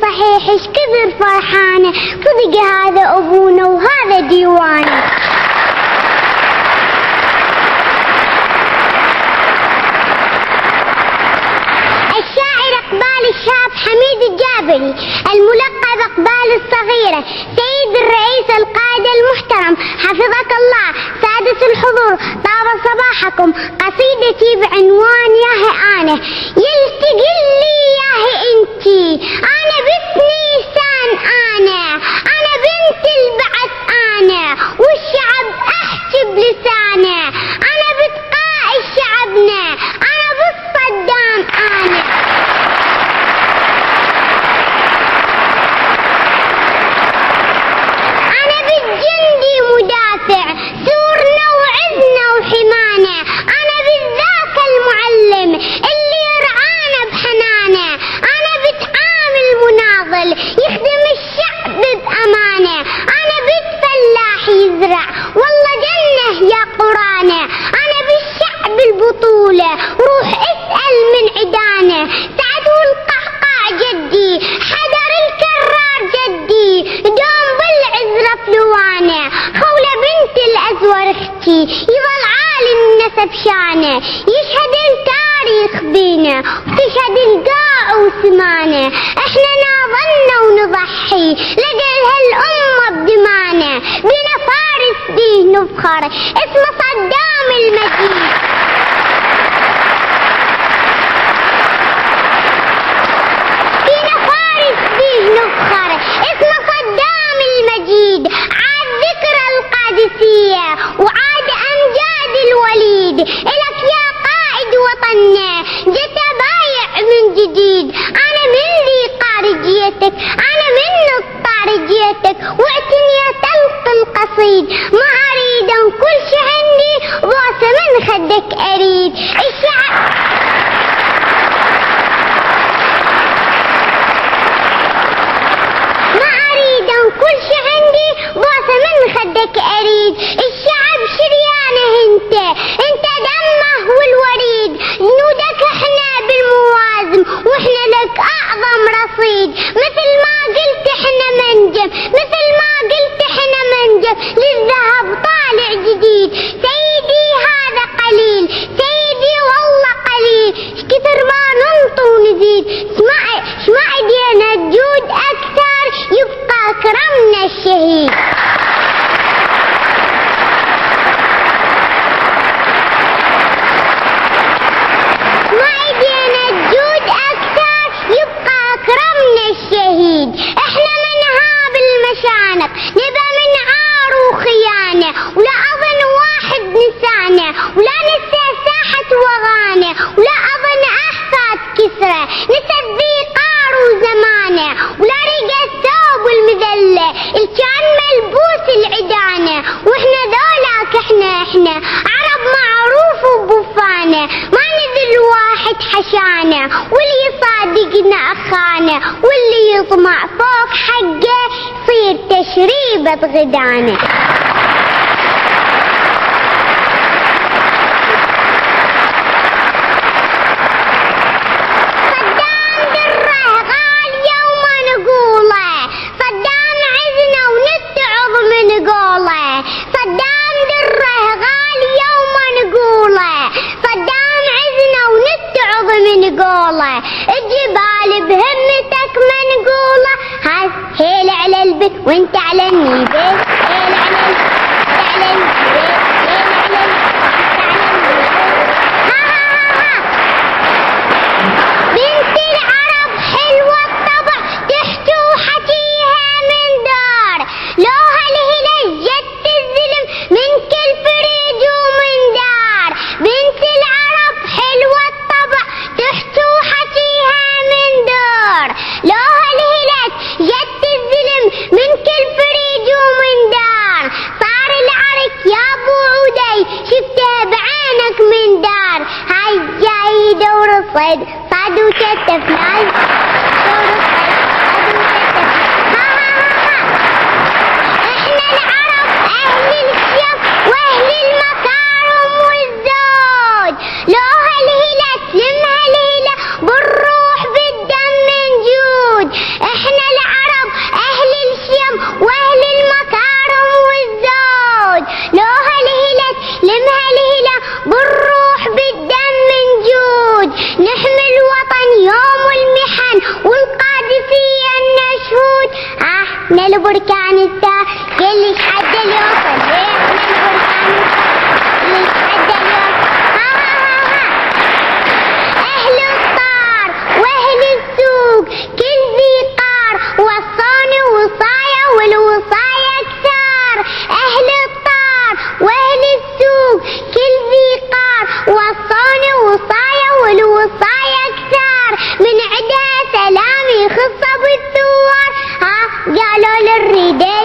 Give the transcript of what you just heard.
صحيح ايش كثر فرحانة، صدق هذا أبونا وهذا ديوانه. الشاعر إقبال الشاب حميد الجابري الملقب إقبال الصغيرة، سيد الرئيس القائد المحترم حفظك الله. سادس الحضور، طاب صباحكم. قصيدتي بعنوان ياهي أنا. يلتقي لي ياهي انتي، أنا بنت نيسان، أنا بنت البعث، أنا والشعب أحكي بلسانه، أنا بتقائد شعبنا، أنا بالصدام، أنا بالجندي مدافع، سورنا وعزنا وحمانا، أنا بالذاك المعلم اللي يرعانا بحنانه، أنا بتعامل مناضل يخدم الشعب بأمانه، أنا بتفلاح يزرع والله جنة يا قرانه، أنا بالشعب البطولة روح اسأل من عدانه، سعد والقعقاع جدي، حذر الكرار جدي، دوم بالعز رفلوانه، خولة بنت الأزور اختي يظل عالي النسب شانه، يشهد التاريخ بينا وتشهد القاع وسمانه، احنا ناضلنا ونضحي لجل هالأمة بدمانه، بنا فارس بيه نفخر اسمه صدام المجيد. بنا فارس بيه نفخر اسمه صدام المجيد، عاد ذكرى القادسية وعاد أمجاد الوليد، إلك يا قائد وطننا جت بايع من جديد، أنا من ذي خارجيتك، أنا من طارجيتك، واعتني تلق القصيد، ما أريد أن كل شي عندي بوسة من خدك أريد. الشعب ما أريد أن كل شي عندي بوسة من خدك أريد، الشعب شريانه انت دمه والوريد، جنودك احنا بالموازم واحنا لك أعظم رصيد، مثل ما قلت احنا منجم، مثل ما قلت احنا منجم للذهب طالع جديد، سيدي هذا قليل، سيدي والله قليل، كثر ما ننطي ونزيد، اسمعي دينا الجود أكثر يبقى كرمنا الشهيد. اسمعي دينا الجود أكثر يبقى كرمنا الشهيد، احنا منها بالمشانق نبى من عار وخيانة، ولا أظن واحد نسانه، ولا نسى ساحة وغانه، ولا أظن أحفاد كسرة نسى ذي قار وزمانه، ولا رقى الثوب المذلة الكان ملبوس العدانة، واحنا ذولاك احنا عرب معروف وبوفانه، ما نذل واحد حشانه، واللي يصادقنا أخانه، واللي يطمع فوق حقه يصير تشريبة غدانه. صدام دره غالية وما نقوله، صدام عزنا ونتعظ من قوله، صدام دره غالية وما نقوله، صدام عزنا ونتعظ من قوله، الجبال بهمتك منقوله، هاي هيل على البيت وانت على النيبل، هيل على البيت على النيبل، هيل على البيت على النيبل، ها بنت العرب حلوة الطبع تحكي وحكيها من دار، لو هالهلال جت الظلم من كل فريد ومن دار، بنت العرب حلوة الطبع تحكي وحكيها من دار، لو هالهلال جت الظلم من كل فريد ومن دار، صار العرك يا ابو عودي شفتها بعينك من دار، هاي جاي دور الصيد صاد وكتف ناي دور الصيد صاد وكتف، احنا العرب اهل الشف واهل المكارم والزود، لو هالهيلة تلم هالهيلة بالروح بالدم من جود، احنا الرداء